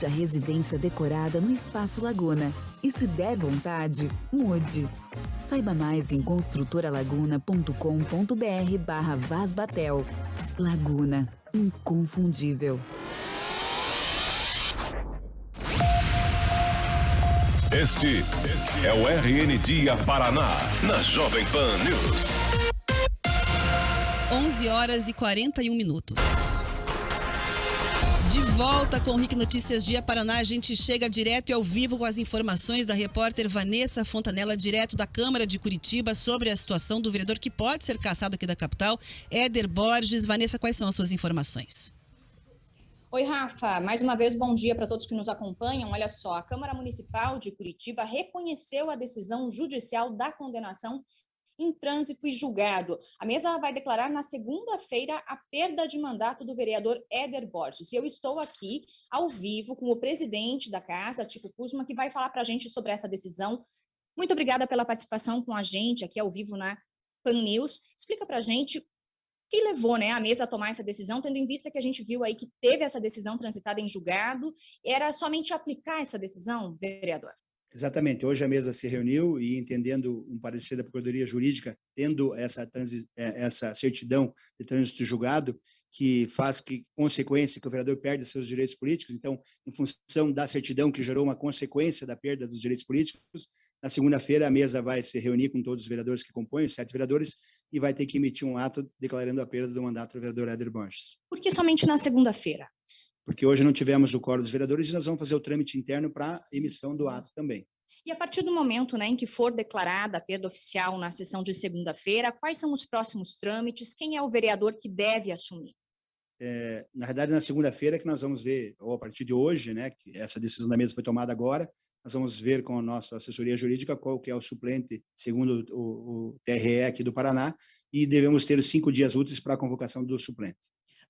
A residência decorada no Espaço Laguna. E se der vontade, mude. Saiba mais em construtoralaguna.com.br/Vazbatel. Laguna, inconfundível. Este é o RN Dia Paraná, na Jovem Pan News. 11h41. De volta com o RIC Notícias Dia Paraná, a gente chega direto e ao vivo com as informações da repórter Vanessa Fontanella, direto da Câmara de Curitiba, sobre a situação do vereador que pode ser cassado aqui da capital, Éder Borges. Vanessa, quais são as suas informações? Oi, Rafa. Mais uma vez, bom dia para todos que nos acompanham. Olha só, a Câmara Municipal de Curitiba reconheceu a decisão judicial da condenação em trânsito e julgado. A mesa vai declarar na segunda-feira a perda de mandato do vereador Éder Borges. E eu estou aqui ao vivo com o presidente da casa, Tico Kuzma, que vai falar para a gente sobre essa decisão. Muito obrigada pela participação com a gente aqui ao vivo na Pan News. Explica para a gente o que levou, né, a mesa a tomar essa decisão, tendo em vista que a gente viu aí que teve essa decisão transitada em julgado. Era somente aplicar essa decisão, vereador? Exatamente. Hoje a mesa se reuniu e, entendendo um parecer da Procuradoria Jurídica, tendo essa certidão de trânsito julgado, que faz que, consequência, que o vereador perde seus direitos políticos. Então, em função da certidão que gerou uma consequência da perda dos direitos políticos, na segunda-feira a mesa vai se reunir com todos os vereadores que compõem, os 7 vereadores, e vai ter que emitir um ato declarando a perda do mandato do vereador Éder Borges. Por que somente na segunda-feira? Porque hoje não tivemos o quórum dos vereadores e nós vamos fazer o trâmite interno para emissão do ato também. E a partir do momento, né, em que for declarada a perda oficial na sessão de segunda-feira, quais são os próximos trâmites? Quem é o vereador que deve assumir? Na verdade, na segunda-feira que nós vamos ver, ou a partir de hoje, né, que essa decisão da mesa foi tomada agora, nós vamos ver com a nossa assessoria jurídica qual que é o suplente, segundo o TRE aqui do Paraná, e devemos ter 5 dias úteis para a convocação do suplente.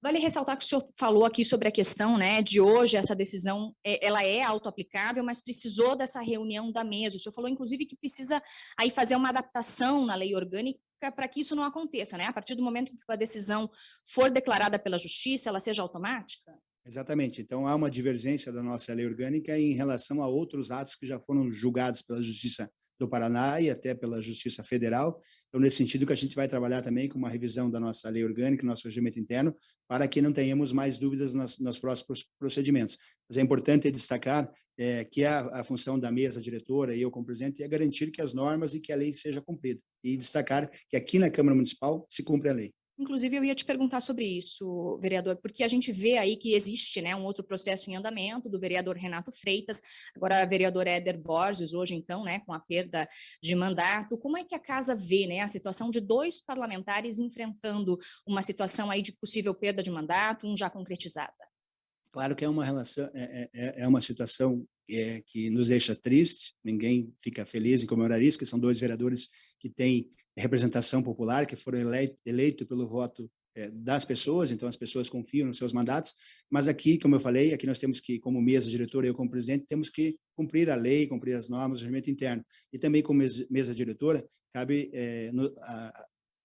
Vale ressaltar que o senhor falou aqui sobre a questão, né, de hoje essa decisão, ela é auto-aplicável, mas precisou dessa reunião da mesa. O senhor falou, inclusive, que precisa aí fazer uma adaptação na lei orgânica para que isso não aconteça, né? A partir do momento que a decisão for declarada pela Justiça, ela seja automática? Exatamente. Então, há uma divergência da nossa lei orgânica em relação a outros atos que já foram julgados pela Justiça do Paraná e até pela Justiça Federal. Então, nesse sentido que a gente vai trabalhar também com uma revisão da nossa lei orgânica, nosso regimento interno, para que não tenhamos mais dúvidas nos próximos procedimentos. Mas é importante destacar que a função da mesa diretora e eu como presidente é garantir que as normas e que a lei seja cumprida. E destacar que aqui na Câmara Municipal se cumpre a lei. Inclusive, eu ia te perguntar sobre isso, vereador, porque a gente vê aí que existe, né, um outro processo em andamento do vereador Renato Freitas, agora vereador Éder Borges, hoje então, né, com a perda de mandato. Como é que a casa vê, né, a situação de 2 parlamentares enfrentando uma situação aí de possível perda de mandato, já concretizada? Claro que é uma relação, é uma situação que nos deixa triste, ninguém fica feliz em comemorar isso, que são 2 vereadores que têm representação popular, que foram eleitos pelo voto das pessoas, então as pessoas confiam nos seus mandatos, mas aqui, como eu falei, aqui nós temos que, como mesa diretora e eu como presidente, temos que cumprir a lei, cumprir as normas, o regimento interno, e também como mesa diretora, cabe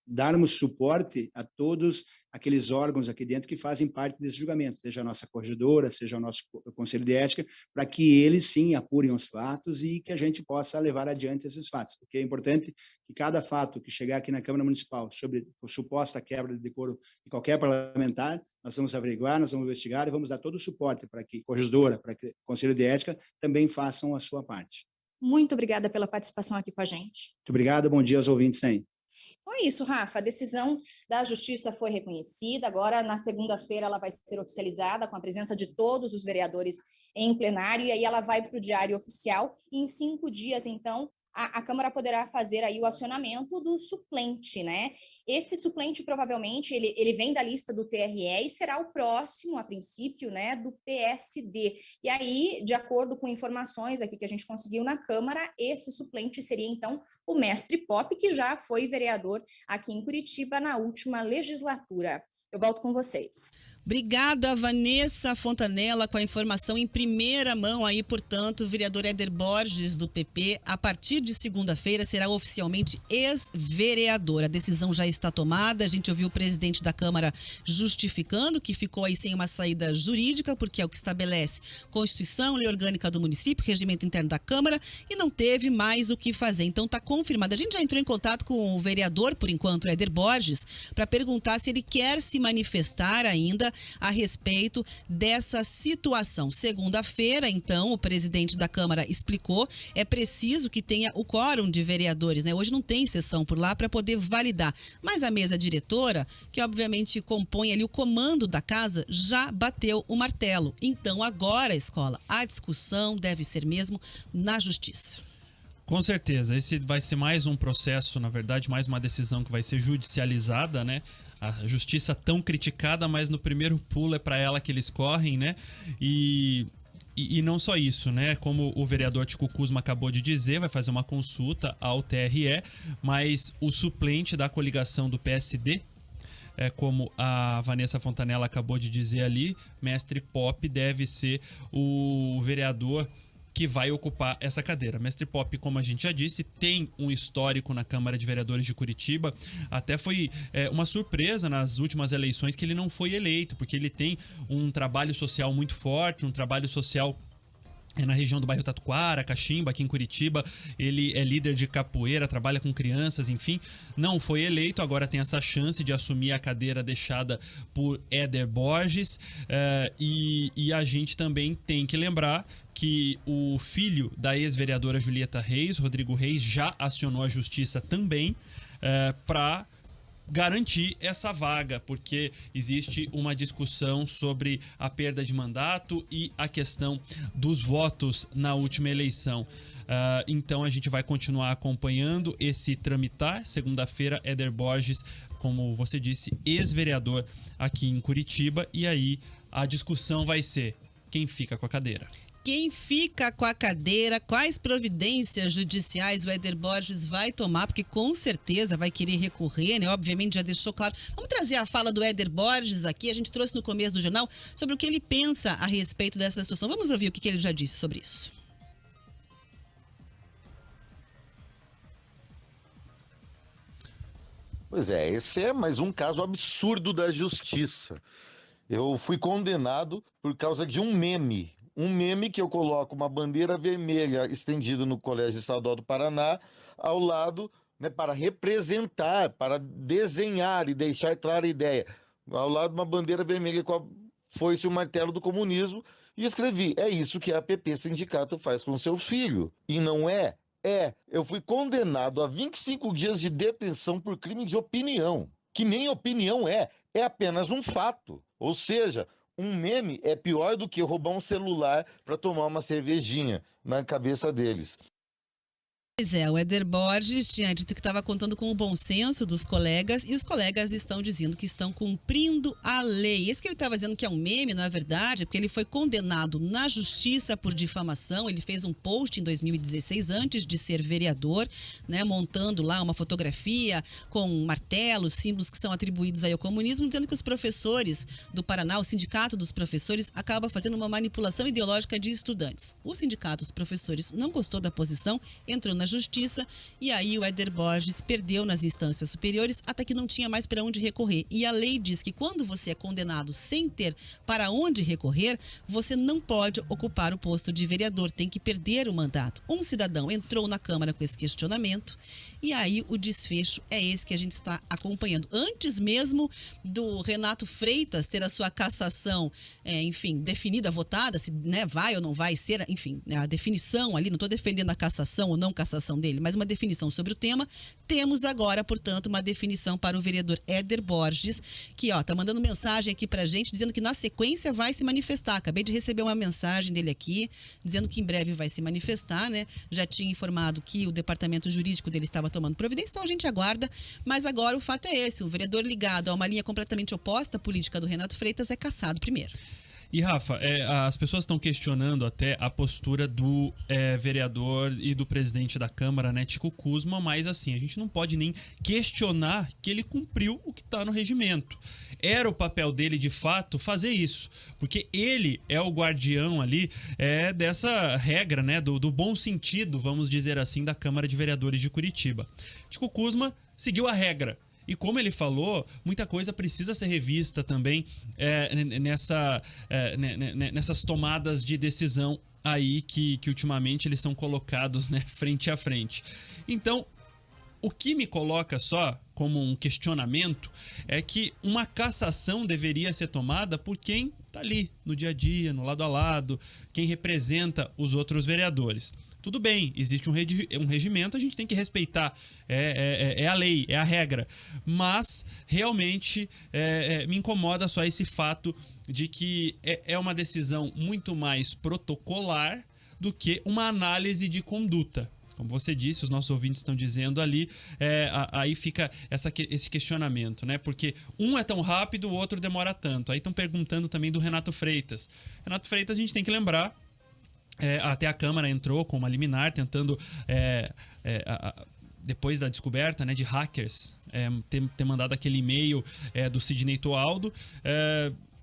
darmos suporte a todos aqueles órgãos aqui dentro que fazem parte desse julgamento, seja a nossa corregedora, seja o nosso Conselho de Ética, para que eles sim apurem os fatos e que a gente possa levar adiante esses fatos, porque é importante que cada fato que chegar aqui na Câmara Municipal sobre a suposta quebra de decoro de qualquer parlamentar, nós vamos averiguar, nós vamos investigar e vamos dar todo o suporte para que a corregedora, para que o Conselho de Ética também façam a sua parte. Muito obrigada pela participação aqui com a gente. Muito obrigado, bom dia aos ouvintes aí. Então é isso, Rafa, a decisão da Justiça foi reconhecida, agora na segunda-feira ela vai ser oficializada com a presença de todos os vereadores em plenário, e aí ela vai para o Diário Oficial, e em 5 dias, então, a Câmara poderá fazer aí o acionamento do suplente, né? Esse suplente, provavelmente, ele vem da lista do TRE e será o próximo, a princípio, né, do PSD. E aí, de acordo com informações aqui que a gente conseguiu na Câmara, esse suplente seria, então, o mestre Pop, que já foi vereador aqui em Curitiba na última legislatura. Eu volto com vocês. Obrigada, Vanessa Fontanella, com a informação em primeira mão aí, portanto, o vereador Éder Borges, do PP, a partir de segunda-feira será oficialmente ex-vereador. A decisão já está tomada, a gente ouviu o presidente da Câmara justificando que ficou aí sem uma saída jurídica, porque é o que estabelece Constituição, Lei Orgânica do município, Regimento Interno da Câmara, e não teve mais o que fazer. Então está confirmado. A gente já entrou em contato com o vereador, por enquanto, Éder Borges, para perguntar se ele quer se manifestar ainda a respeito dessa situação. Segunda-feira, então, o presidente da Câmara explicou, é preciso que tenha o quórum de vereadores, né? Hoje não tem sessão por lá para poder validar, mas a mesa diretora, que obviamente compõe ali o comando da casa, já bateu o martelo. Então, agora, escola, a discussão deve ser mesmo na justiça. Com certeza, esse vai ser mais um processo, na verdade, mais uma decisão que vai ser judicializada, né? A justiça tão criticada, mas no primeiro pulo é para ela que eles correm, né? E não só isso, né? Como o vereador Tico Kuzma acabou de dizer, vai fazer uma consulta ao TRE, mas o suplente da coligação do PSD, como a Vanessa Fontanella acabou de dizer ali, Mestre Pop deve ser o vereador que vai ocupar essa cadeira. Mestre Pop, como a gente já disse, tem um histórico na Câmara de Vereadores de Curitiba. Até foi uma surpresa nas últimas eleições que ele não foi eleito, porque ele tem um trabalho social muito forte, um trabalho social na região do bairro Tatuquara, Caximba, aqui em Curitiba. Ele é líder de capoeira, trabalha com crianças, enfim. Não foi eleito, agora tem essa chance de assumir a cadeira deixada por Éder Borges. E a gente também tem que lembrar que o filho da ex-vereadora Julieta Reis, Rodrigo Reis, já acionou a justiça também para garantir essa vaga, porque existe uma discussão sobre a perda de mandato e a questão dos votos na última eleição. Então a gente vai continuar acompanhando esse tramitar. Segunda-feira, Éder Borges, como você disse, ex-vereador aqui em Curitiba, e aí a discussão vai ser quem fica com a cadeira. Quem fica com a cadeira, quais providências judiciais o Éder Borges vai tomar, porque com certeza vai querer recorrer, né? Obviamente já deixou claro. Vamos trazer a fala do Éder Borges aqui, a gente trouxe no começo do jornal, sobre o que ele pensa a respeito dessa situação. Vamos ouvir o que ele já disse sobre isso. Pois é, esse é mais um caso absurdo da justiça. Eu fui condenado por causa de um meme que eu coloco uma bandeira vermelha estendida no Colégio Estadual do Paraná ao lado, né, para representar, para desenhar e deixar clara a ideia, ao lado de uma bandeira vermelha com a foice e o martelo do comunismo, e escrevi: é isso que a APP Sindicato faz com seu filho. E não é? Eu fui condenado a 25 dias de detenção por crime de opinião, que nem opinião é apenas um fato. Ou seja, um meme é pior do que roubar um celular para tomar uma cervejinha na cabeça deles. Pois é, o Éder Borges tinha dito que estava contando com o bom senso dos colegas, e os colegas estão dizendo que estão cumprindo a lei. Esse que ele estava dizendo que é um meme, na verdade, é porque ele foi condenado na justiça por difamação. Ele fez um post em 2016, antes de ser vereador, né, montando lá uma fotografia com martelos, símbolos que são atribuídos aí ao comunismo, dizendo que os professores do Paraná, o Sindicato dos Professores, acaba fazendo uma manipulação ideológica de estudantes. O Sindicato dos Professores não gostou da posição, entrou na justiça, e aí o Éder Borges perdeu nas instâncias superiores até que não tinha mais para onde recorrer. E a lei diz que quando você é condenado sem ter para onde recorrer, você não pode ocupar o posto de vereador, tem que perder o mandato. Um cidadão entrou na Câmara com esse questionamento, e aí o desfecho é esse que a gente está acompanhando. Antes mesmo do Renato Freitas ter a sua cassação, enfim, definida, votada, se, né, vai ou não vai ser, enfim, a definição ali, não estou defendendo a cassação ou não cassação dele, mas uma definição sobre o tema. Temos agora, portanto, uma definição para o vereador Éder Borges, que está mandando mensagem aqui pra gente, dizendo que na sequência vai se manifestar. Acabei de receber uma mensagem dele aqui, dizendo que em breve vai se manifestar, né? Já tinha informado que o departamento jurídico dele estava tomando providência, então a gente aguarda. Mas agora o fato é esse: o vereador ligado a uma linha completamente oposta à política do Renato Freitas é cassado primeiro. E Rafa, as pessoas estão questionando até a postura do vereador e do presidente da Câmara, né, Tico Kuzma, mas assim, a gente não pode nem questionar que ele cumpriu o que está no regimento. Era o papel dele, de fato, fazer isso, porque ele é o guardião ali dessa regra, né, do bom sentido, vamos dizer assim, da Câmara de Vereadores de Curitiba. Tico Kuzma seguiu a regra. E como ele falou, muita coisa precisa ser revista também nessas tomadas de decisão aí que ultimamente eles são colocados, né, frente a frente. Então, o que me coloca só como um questionamento é que uma cassação deveria ser tomada por quem está ali no dia a dia, no lado a lado, quem representa os outros vereadores. Tudo bem, existe um regimento, a gente tem que respeitar, é a lei, é a regra. Mas, realmente, me incomoda só esse fato de que é uma decisão muito mais protocolar do que uma análise de conduta. Como você disse, os nossos ouvintes estão dizendo ali, aí fica esse questionamento, né? Porque um é tão rápido, o outro demora tanto. Aí estão perguntando também do Renato Freitas. Renato Freitas, a gente tem que lembrar, até a Câmara entrou com uma liminar tentando, depois da descoberta, né, de hackers, ter mandado aquele e-mail do Sidney Toaldo,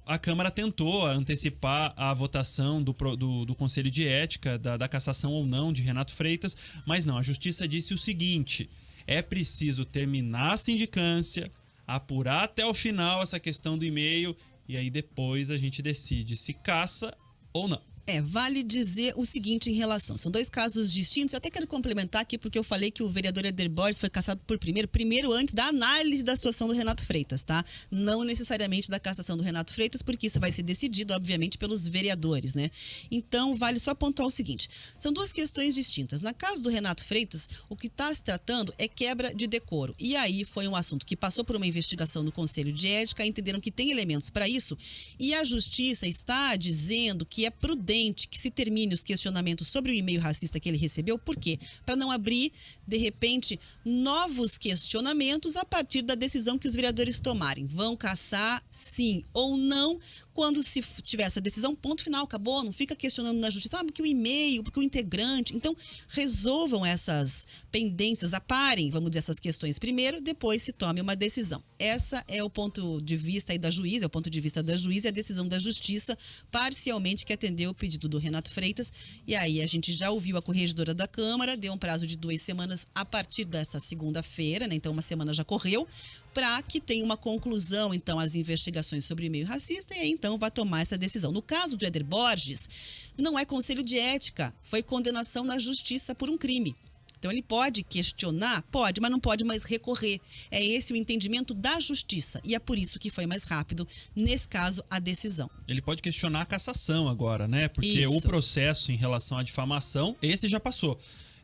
a Câmara tentou antecipar a votação do Conselho de Ética, da cassação ou não de Renato Freitas, mas não, a Justiça disse o seguinte: é preciso terminar a sindicância, apurar até o final essa questão do e-mail, e aí depois a gente decide se caça ou não. Vale dizer o seguinte em relação, são dois casos distintos. Eu até quero complementar aqui porque eu falei que o vereador Éder Borges foi cassado por primeiro antes da análise da situação do Renato Freitas, tá? Não necessariamente da cassação do Renato Freitas, porque isso vai ser decidido, obviamente, pelos vereadores, né? Então, vale só pontuar o seguinte, são duas questões distintas. Na casa do Renato Freitas, o que está se tratando é quebra de decoro. E aí foi um assunto que passou por uma investigação do Conselho de Ética, entenderam que tem elementos para isso, e a Justiça está dizendo que é prudente que se termine os questionamentos sobre o e-mail racista que ele recebeu. Por quê? Para não abrir, de repente, novos questionamentos a partir da decisão que os vereadores tomarem. Vão cassar, sim ou não? Quando se tiver essa decisão, ponto final, acabou. Não fica questionando na Justiça, porque o e-mail, porque o integrante. Então, resolvam essas pendências, aparem, vamos dizer, essas questões primeiro, depois se tome uma decisão. Essa é o ponto de vista aí da juíza, é o ponto de vista da juíza e a decisão da Justiça, parcialmente, que atendeu o pedido do Renato Freitas. E aí a gente já ouviu a corregedora da Câmara, deu um prazo de 2 semanas a partir dessa segunda-feira, né? Então uma semana já correu, para que tenha uma conclusão, então, as investigações sobre o e-mail racista, e aí, então, vai tomar essa decisão. No caso de Éder Borges, não é Conselho de Ética, foi condenação na Justiça por um crime. Então, ele pode questionar? Pode, mas não pode mais recorrer. É esse o entendimento da Justiça. E é por isso que foi mais rápido, nesse caso, a decisão. Ele pode questionar a cassação agora, né? Porque o processo em relação à difamação, esse já passou.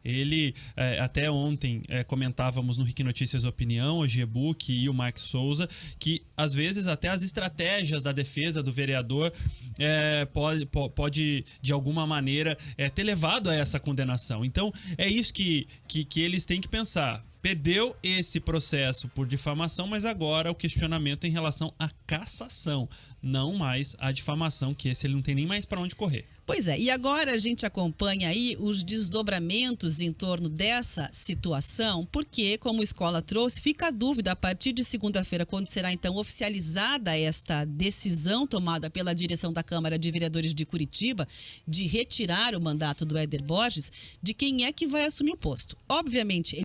Ele, até ontem, comentávamos no Rick Notícias Opinião, o G-Book e o Mike Souza, que às vezes até as estratégias da defesa do vereador pode de alguma maneira, ter levado a essa condenação. Então, é isso que eles têm que pensar. Perdeu esse processo por difamação, mas agora o questionamento em relação à cassação, não mais à difamação, que esse ele não tem nem mais para onde correr. Pois é, e agora a gente acompanha aí os desdobramentos em torno dessa situação, porque, como a escola trouxe, fica a dúvida a partir de segunda-feira, quando será então oficializada esta decisão tomada pela direção da Câmara de Vereadores de Curitiba de retirar o mandato do Éder Borges, de quem é que vai assumir o posto. Obviamente,